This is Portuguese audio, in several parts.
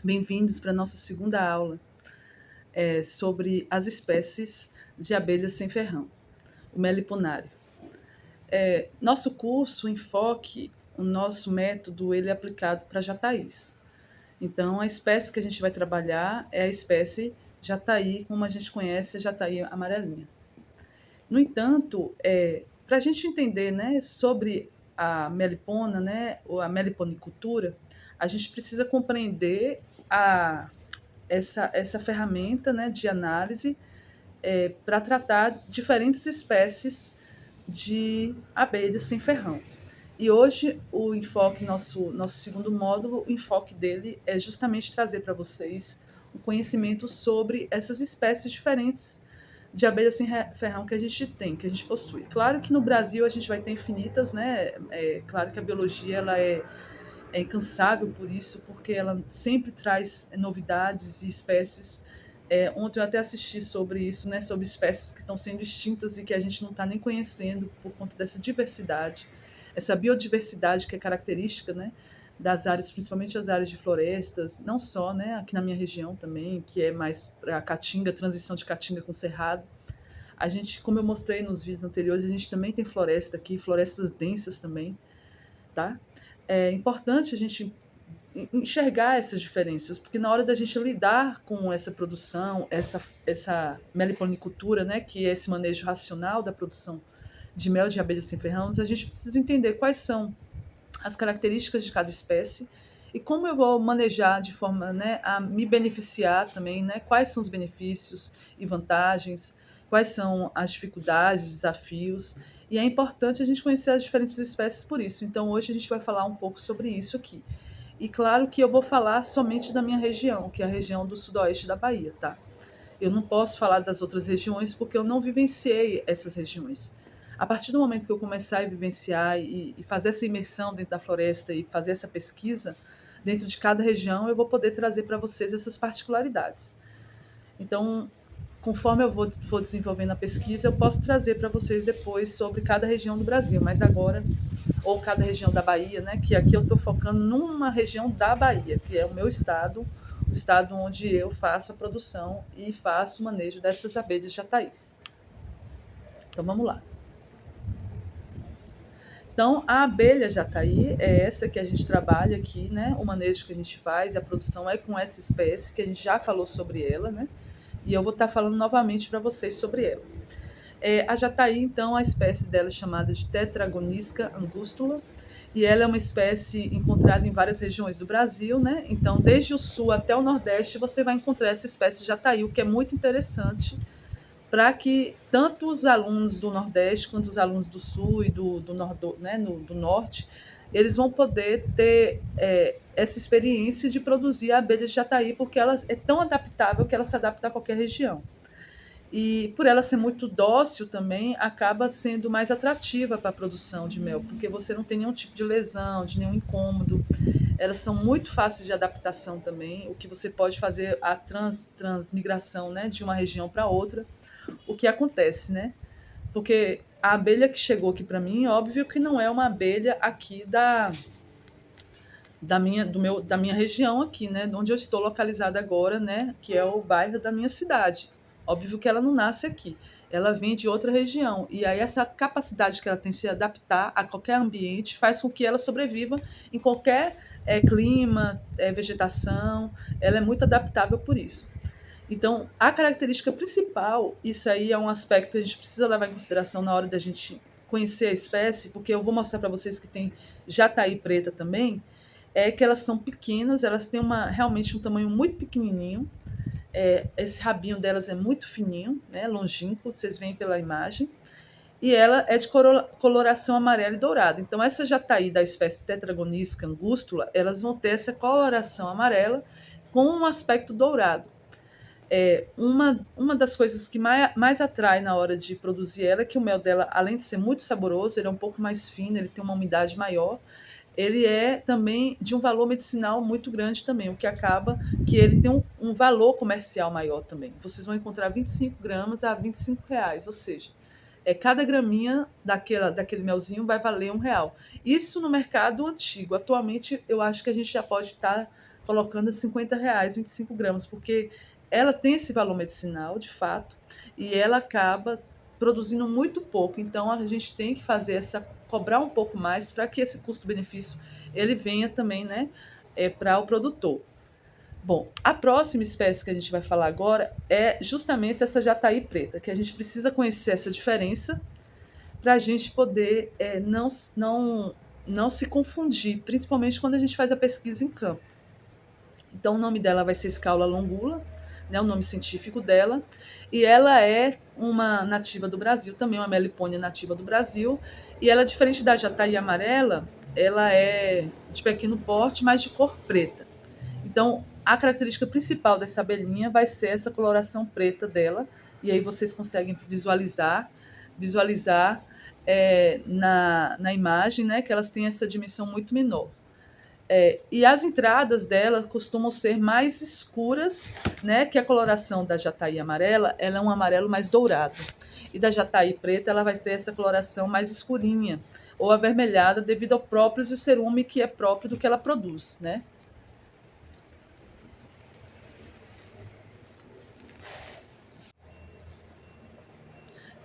Bem-vindos para a nossa segunda aula sobre as espécies de abelhas sem ferrão, o meliponário. Nosso curso, o enfoque, o nosso método, ele é aplicado para jataís. Então, a espécie que a gente vai trabalhar é a espécie jataí, como a gente conhece, a jataí amarelinha. No entanto, para a gente entender, né, sobre a melipona, né, ou a meliponicultura, a gente precisa compreender essa ferramenta, né, de análise para tratar diferentes espécies de abelhas sem ferrão. E hoje o enfoque, nosso segundo módulo, o enfoque dele é justamente trazer para vocês um conhecimento sobre essas espécies diferentes de abelhas sem ferrão que a gente tem, que a gente possui. Claro que no Brasil a gente vai ter infinitas, né? Claro que a biologia ela é incansável por isso, porque ela sempre traz novidades e espécies. Ontem eu até assisti sobre isso, né, sobre espécies que estão sendo extintas e que a gente não está nem conhecendo por conta dessa diversidade, essa biodiversidade que é característica, né, das áreas, principalmente as áreas de florestas, não só, né, aqui na minha região também, que é mais para a caatinga, transição de caatinga com cerrado. A gente, como eu mostrei nos vídeos anteriores, a gente também tem floresta aqui, florestas densas também, tá? É importante a gente enxergar essas diferenças, porque na hora da gente lidar com essa produção, essa meliponicultura, né, que é esse manejo racional da produção de mel de abelhas sem ferrões, a gente precisa entender quais são as características de cada espécie e como eu vou manejar de forma, né, a me beneficiar também, né, quais são os benefícios e vantagens, quais são as dificuldades, desafios, e é importante a gente conhecer as diferentes espécies por isso. Então hoje a gente vai falar um pouco sobre isso aqui. E claro que eu vou falar somente da minha região, que é a região do sudoeste da Bahia, tá? Eu não posso falar das outras regiões porque eu não vivenciei essas regiões. A partir do momento que eu começar a vivenciar e fazer essa imersão dentro da floresta e fazer essa pesquisa dentro de cada região, eu vou poder trazer para vocês essas particularidades. Então, conforme eu for desenvolvendo a pesquisa, eu posso trazer para vocês depois sobre cada região do Brasil, mas agora, ou cada região da Bahia, né? Que aqui eu estou focando numa região da Bahia, que é o meu estado, o estado onde eu faço a produção e faço o manejo dessas abelhas jataís. Então vamos lá. Então, a abelha jataí é essa que a gente trabalha aqui, né? O manejo que a gente faz, a produção é com essa espécie, que a gente já falou sobre ela, né? E eu vou estar falando novamente para vocês sobre ela. A jataí, então, a espécie dela é chamada de Tetragonisca angustula, e ela é uma espécie encontrada em várias regiões do Brasil, né? Então, desde o sul até o nordeste, você vai encontrar essa espécie de jataí, o que é muito interessante para que tanto os alunos do Nordeste quanto os alunos do Sul e do Norte, eles vão poder ter essa experiência de produzir a abelha de jataí, porque ela é tão adaptável que ela se adapta a qualquer região. E por ela ser muito dócil também, acaba sendo mais atrativa para a produção de mel, porque você não tem nenhum tipo de lesão, de nenhum incômodo. Elas são muito fáceis de adaptação também, o que você pode fazer a transmigração, né, de uma região para outra. O que acontece, né? Porque a abelha que chegou aqui para mim, óbvio que não é uma abelha aqui da minha região aqui, né? Onde eu estou localizada agora, né? Que é o bairro da minha cidade. Óbvio que ela não nasce aqui. Ela vem de outra região. E aí essa capacidade que ela tem de se adaptar a qualquer ambiente faz com que ela sobreviva em qualquer clima, vegetação. Ela é muito adaptável por isso. Então, a característica principal, isso aí é um aspecto que a gente precisa levar em consideração na hora da gente conhecer a espécie, porque eu vou mostrar para vocês que tem jataí preta também, é que elas são pequenas, elas têm realmente um tamanho muito pequenininho, esse rabinho delas é muito fininho, né, longínquo, vocês veem pela imagem, e ela é de coloração amarela e dourada. Então, essa jataí da espécie Tetragonisca angustula, elas vão ter essa coloração amarela com um aspecto dourado. Uma das coisas que mais atrai na hora de produzir ela é que o mel dela, além de ser muito saboroso, ele é um pouco mais fino, ele tem uma umidade maior, ele é também de um valor medicinal muito grande também, o que acaba que ele tem um valor comercial maior também. Vocês vão encontrar 25 gramas a R$ 25, ou seja, cada graminha daquele melzinho vai valer R$ 1. Isso no mercado antigo. Atualmente, eu acho que a gente já pode estar colocando R$ 50, 25 gramas, porque ela tem esse valor medicinal, de fato, e ela acaba produzindo muito pouco. Então a gente tem que fazer cobrar um pouco mais para que esse custo-benefício ele venha também, né, para o produtor. Bom, a próxima espécie que a gente vai falar agora é justamente essa jataí preta, que a gente precisa conhecer essa diferença para a gente poder não se confundir, principalmente quando a gente faz a pesquisa em campo. Então, o nome dela vai ser Scaula longula, né, o nome científico dela, e ela é uma nativa do Brasil, também uma melipônia nativa do Brasil, e ela, diferente da jataí amarela, ela é de pequeno porte, mas de cor preta. Então, a característica principal dessa abelhinha vai ser essa coloração preta dela, e aí vocês conseguem visualizar na imagem, né, que elas têm essa dimensão muito menor. E as entradas dela costumam ser mais escuras, né, que a coloração da jataí amarela, ela é um amarelo mais dourado. E da jataí preta, ela vai ser essa coloração mais escurinha, ou avermelhada, devido ao próprio cerume que é próprio do que ela produz, né?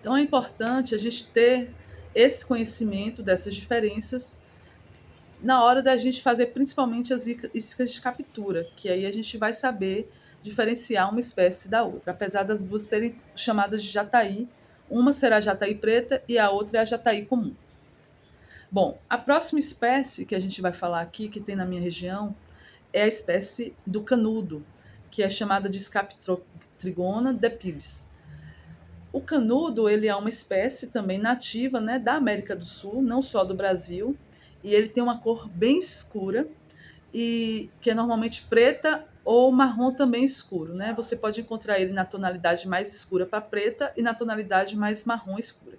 Então é importante a gente ter esse conhecimento dessas diferenças na hora da gente fazer principalmente as iscas de captura, que aí a gente vai saber diferenciar uma espécie da outra, apesar das duas serem chamadas de jataí, uma será a jataí preta e a outra é a jataí comum. Bom, a próxima espécie que a gente vai falar aqui, que tem na minha região, é a espécie do canudo, que é chamada de Scaptrigona depilis. O canudo, ele é uma espécie também nativa, né, da América do Sul, não só do Brasil, e ele tem uma cor bem escura, e que é normalmente preta ou marrom também escuro, né? Você pode encontrar ele na tonalidade mais escura para preta e na tonalidade mais marrom escura.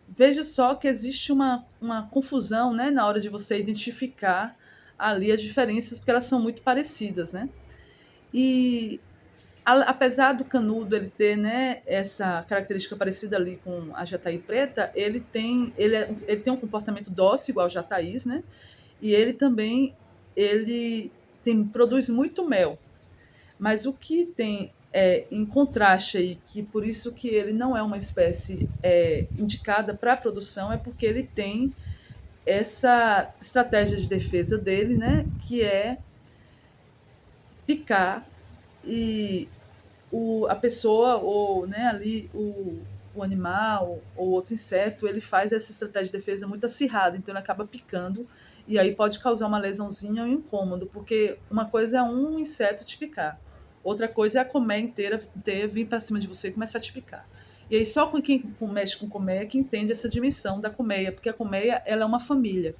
Veja só que existe uma confusão, né, na hora de você identificar ali as diferenças, porque elas são muito parecidas, né? E apesar do canudo ele ter, né, essa característica parecida ali com a jataí preta, ele tem um comportamento dócil igual ao jataís, né? E ele também produz muito mel. Mas o que tem em contraste aí, que por isso que ele não é uma espécie indicada para a produção, é porque ele tem essa estratégia de defesa dele, né, que é picar e a pessoa ou, né, ali o animal ou outro inseto, ele faz essa estratégia de defesa muito acirrada, então ele acaba picando e aí pode causar uma lesãozinha ou um incômodo, porque uma coisa é um inseto te picar, outra coisa é a colmeia inteira vir para cima de você e começar a te picar. E aí só quem mexe com colmeia que entende essa dimensão da colmeia, porque a colmeia ela é uma família.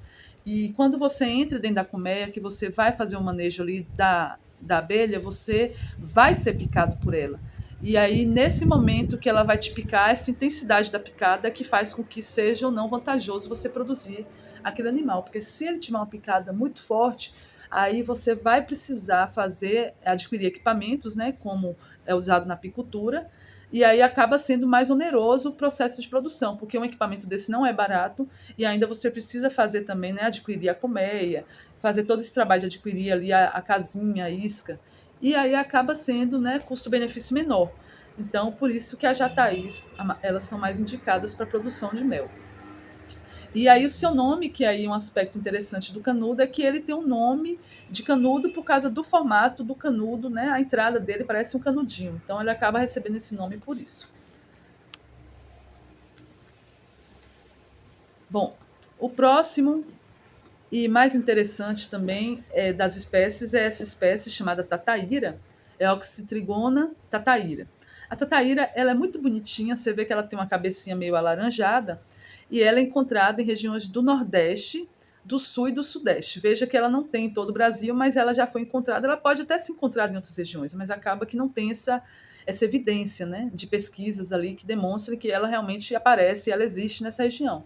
E quando você entra dentro da colmeia, que você vai fazer um manejo ali da abelha, você vai ser picado por ela. E aí, nesse momento que ela vai te picar, essa intensidade da picada é que faz com que seja ou não vantajoso você produzir aquele animal. Porque se ele tiver uma picada muito forte, aí você vai precisar adquirir equipamentos, né, como é usado na apicultura, e aí acaba sendo mais oneroso o processo de produção, porque um equipamento desse não é barato e ainda você precisa fazer também, né, adquirir a colmeia, fazer todo esse trabalho de adquirir ali a casinha, a isca, e aí acaba sendo, né, custo-benefício menor. Então, por isso que as jataís, elas são mais indicadas para a produção de mel. E aí o seu nome, que aí é um aspecto interessante do canudo, é que ele tem um nome de canudo por causa do formato do canudo, né? A entrada dele parece um canudinho. Então ele acaba recebendo esse nome por isso. Bom, o próximo e mais interessante também das espécies é essa espécie chamada tataíra, é a Oxytrigona tataíra. A tataíra ela é muito bonitinha, você vê que ela tem uma cabecinha meio alaranjada e ela é encontrada em regiões do Nordeste, do Sul e do Sudeste. Veja que ela não tem em todo o Brasil, mas ela já foi encontrada, ela pode até ser encontrada em outras regiões, mas acaba que não tem essa evidência, né, de pesquisas ali que demonstrem que ela realmente aparece e ela existe nessa região.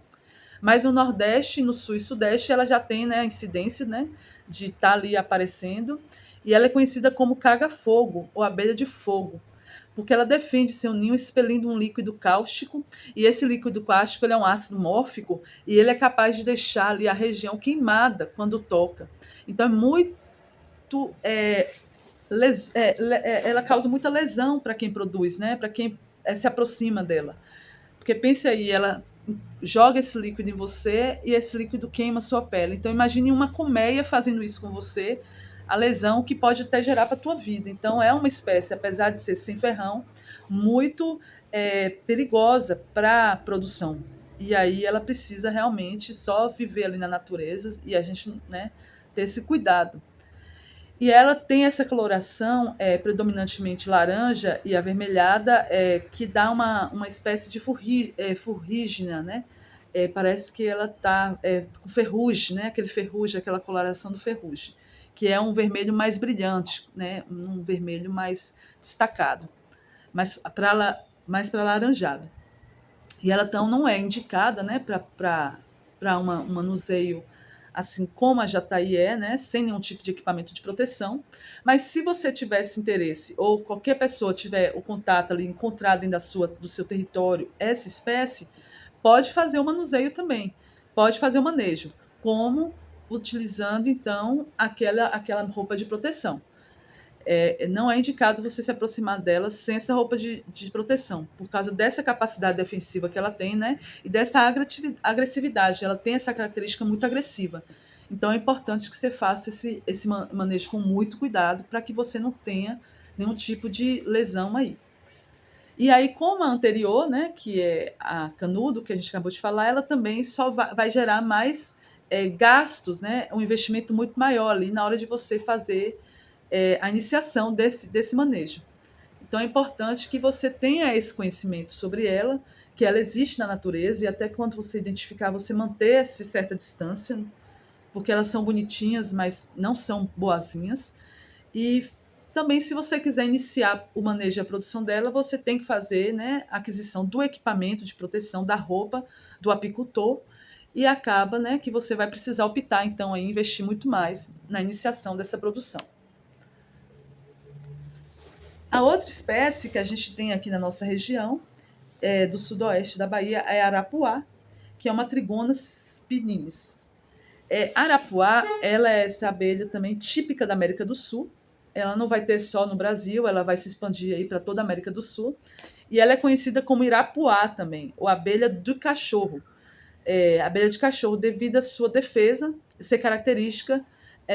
Mas no Nordeste, no Sul e Sudeste, ela já tem, né, a incidência, né, de estar ali aparecendo. E ela é conhecida como caga-fogo, ou abelha de fogo, porque ela defende seu ninho expelindo um líquido cáustico, e esse líquido cáustico ele é um ácido mórfico, e ele é capaz de deixar ali a região queimada quando toca. Então é muito muito ela causa muita lesão para quem produz, né? Para quem se aproxima dela. Porque pense aí, ela joga esse líquido em você e esse líquido queima a sua pele. Então imagine uma colmeia fazendo isso com você, a lesão que pode até gerar para a tua vida. Então é uma espécie, apesar de ser sem ferrão, muito perigosa para a produção. E aí ela precisa realmente só viver ali na natureza e a gente, né, ter esse cuidado. E ela tem essa coloração predominantemente laranja e avermelhada, que dá uma espécie de furrígina, né? Parece que ela está com ferrugem, né? Aquele ferrugem, aquela coloração do ferrugem, que é um vermelho mais brilhante, né? Um vermelho mais destacado, mais para alaranjado. E ela então não é indicada, né? Para um manuseio assim como a Jataí né, sem nenhum tipo de equipamento de proteção. Mas se você tivesse interesse, ou qualquer pessoa tiver o contato ali, encontrar dentro do seu território essa espécie, pode fazer o manuseio também, pode fazer o manejo, como utilizando, então, aquela roupa de proteção. Não é indicado você se aproximar dela sem essa roupa de proteção, por causa dessa capacidade defensiva que ela tem, né? E dessa agressividade. Ela tem essa característica muito agressiva. Então é importante que você faça esse manejo com muito cuidado para que você não tenha nenhum tipo de lesão aí. E aí, como a anterior, né, que é a canudo, que a gente acabou de falar, ela também só vai gerar mais gastos, né? Um investimento muito maior ali na hora de você fazer a iniciação desse manejo. Então é importante que você tenha esse conhecimento sobre ela, que ela existe na natureza, e até quando você identificar, você manter essa certa distância, porque elas são bonitinhas, mas não são boazinhas. E também, se você quiser iniciar o manejo e a produção dela, você tem que fazer, né, a aquisição do equipamento de proteção, da roupa, do apicultor, e acaba, né, que você vai precisar optar, então, em investir muito mais na iniciação dessa produção. A outra espécie que a gente tem aqui na nossa região, do sudoeste da Bahia, é a arapuá, que é uma Trigona spininis. Arapuá, ela é essa abelha também típica da América do Sul. Ela não vai ter só no Brasil, ela vai se expandir aí para toda a América do Sul. E ela é conhecida como irapuá também, ou abelha do cachorro. Abelha de cachorro, devido à sua defesa, ser característica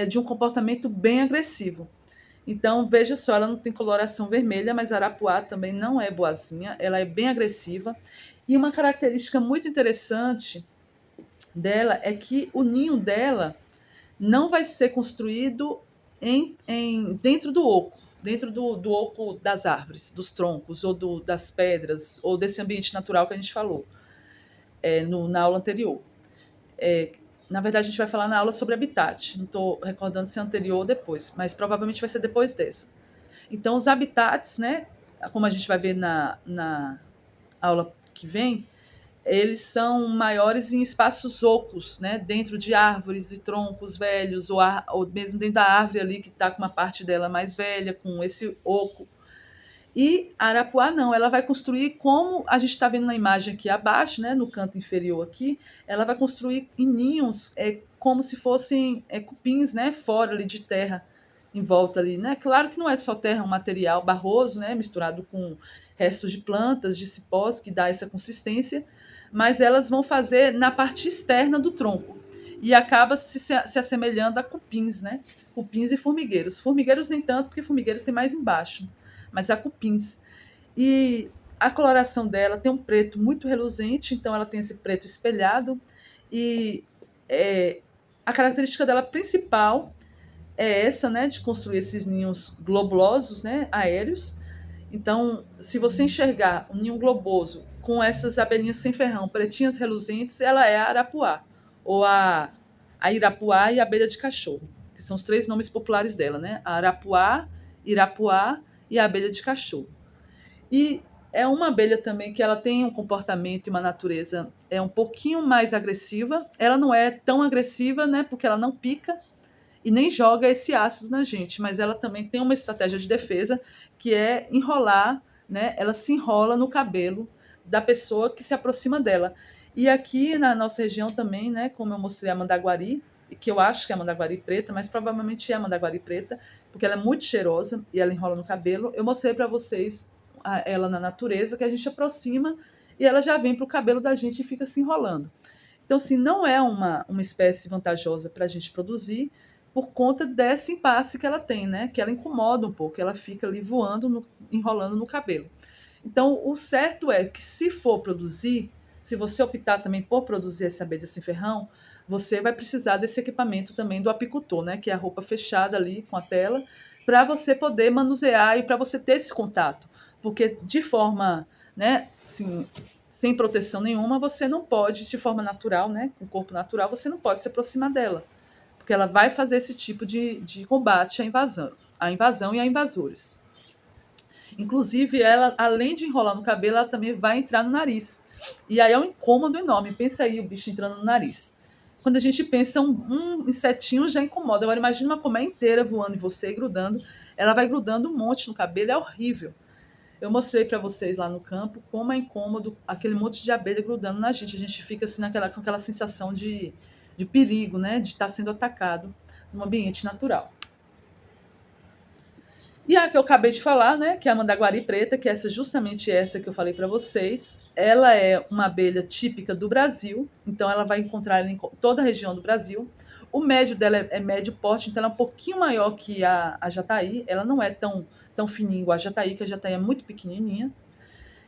de um comportamento bem agressivo. Então, veja só, ela não tem coloração vermelha, mas a arapuá também não é boazinha, ela é bem agressiva. E uma característica muito interessante dela é que o ninho dela não vai ser construído dentro do oco, dentro do oco das árvores, dos troncos, ou das pedras, ou desse ambiente natural que a gente falou na aula anterior. Na verdade, a gente vai falar na aula sobre habitat. Não estou recordando se é anterior ou depois, mas provavelmente vai ser depois dessa. Então, os habitats, né, como a gente vai ver na aula que vem, eles são maiores em espaços ocos, né, dentro de árvores e troncos velhos, ou mesmo dentro da árvore ali que está com uma parte dela mais velha, com esse oco. E a arapuá não, ela vai construir como a gente está vendo na imagem aqui abaixo, né, no canto inferior aqui, ela vai construir em ninhos, como se fossem cupins, né, fora ali de terra, em volta ali, né? Claro que não é só terra, é um material barroso, né, misturado com restos de plantas, de cipós, que dá essa consistência, mas elas vão fazer na parte externa do tronco e acaba se assemelhando a cupins, né? Cupins e formigueiros. Formigueiros nem tanto, porque formigueiro tem mais embaixo, mas a cupins. E a coloração dela tem um preto muito reluzente, então ela tem esse preto espelhado, e a característica dela principal é essa, né, de construir esses ninhos globulosos, né, aéreos. Então, se você enxergar um ninho globoso com essas abelhinhas sem ferrão, pretinhas reluzentes, ela é a arapuá, ou a irapuá e a abelha de cachorro, que são os 3 nomes populares dela, né? A arapuá, irapuá e a abelha de cachorro. E é uma abelha também que ela tem um comportamento e uma natureza um pouquinho mais agressiva. Ela não é tão agressiva, né, porque ela não pica e nem joga esse ácido na gente, mas ela também tem uma estratégia de defesa, que é enrolar, né? Ela se enrola no cabelo da pessoa que se aproxima dela. E aqui na nossa região também, né, como eu mostrei a mandaguari, que eu acho que é a mandaguari preta, mas provavelmente é a mandaguari preta, porque ela é muito cheirosa e ela enrola no cabelo. Eu mostrei para vocês ela na natureza, que a gente aproxima e ela já vem para o cabelo da gente e fica se enrolando. Então, assim, não é uma espécie vantajosa para a gente produzir por conta desse impasse que ela tem, né? Que ela incomoda um pouco, ela fica ali voando, enrolando no cabelo. Então, o certo é que se for produzir, se você optar também por produzir essa abelha sem ferrão, você vai precisar desse equipamento também do apicultor, né? Que é a roupa fechada ali com a tela, para você poder manusear e para você ter esse contato. Porque de forma, né, assim, sem proteção nenhuma, você não pode, de forma natural, né, com o corpo natural, você não pode se aproximar dela. Porque ela vai fazer esse tipo de combate à invasão e a invasores. Inclusive, ela, além de enrolar no cabelo, ela também vai entrar no nariz. E aí é um incômodo enorme. Pensa aí o bicho entrando no nariz. Quando a gente pensa um insetinho já incomoda. Agora imagina uma colmeia inteira voando em você e grudando. Ela vai grudando um monte no cabelo, é horrível. Eu mostrei para vocês lá no campo como é incômodo aquele monte de abelha grudando na gente. A gente fica assim com aquela sensação de perigo, né? De estar sendo atacado num ambiente natural. E a que eu acabei de falar, né, que é a mandaguari preta, que é justamente essa que eu falei para vocês, ela é uma abelha típica do Brasil, então ela vai encontrar ela em toda a região do Brasil. O médio dela é médio porte, então ela é um pouquinho maior que a jataí, ela não é tão fininha igual a jataí, que a jataí é muito pequenininha.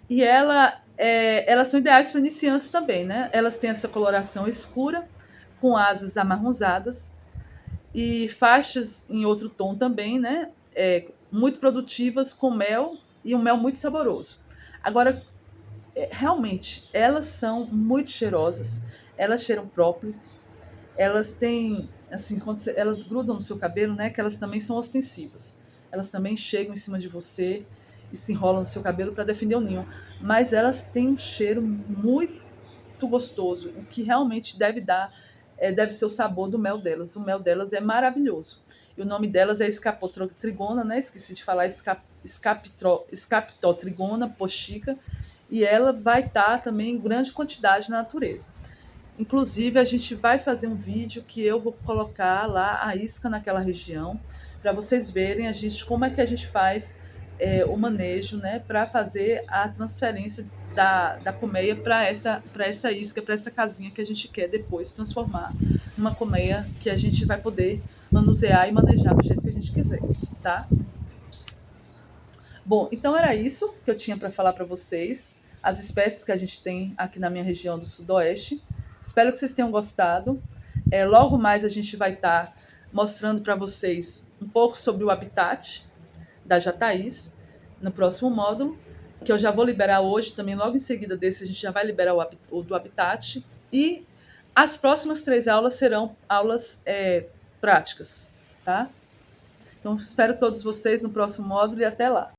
E elas são ideais para iniciantes também, né? Elas têm essa coloração escura, com asas amarronzadas e faixas em outro tom também, né? Muito produtivas, com mel e um mel muito saboroso. Agora, realmente, elas são muito cheirosas, elas cheiram própolis, elas têm, assim, elas grudam no seu cabelo, né? Que elas também são ostensivas. Elas também chegam em cima de você e se enrolam no seu cabelo para defender o ninho. Mas elas têm um cheiro muito gostoso, o que realmente deve ser o sabor do mel delas. O mel delas é maravilhoso. E o nome delas é Escapotrigona, né? Esqueci de falar, Escapitotrigona pochica. E ela vai estar também em grande quantidade na natureza. Inclusive, a gente vai fazer um vídeo que eu vou colocar lá a isca naquela região, para vocês verem como é que a gente faz o manejo, né, para fazer a transferência da colmeia para essa isca, para essa casinha que a gente quer depois transformar numa colmeia que a gente vai poder manusear e manejar do jeito que a gente quiser, tá? Bom, então era isso que eu tinha para falar para vocês, as espécies que a gente tem aqui na minha região do Sudoeste. Espero que vocês tenham gostado. Logo mais a gente vai estar mostrando para vocês um pouco sobre o habitat da jataís no próximo módulo, que eu já vou liberar hoje também. Logo em seguida desse a gente já vai liberar o do habitat. E as próximas 3 aulas serão aulas práticas, tá? Então espero todos vocês no próximo módulo e até lá.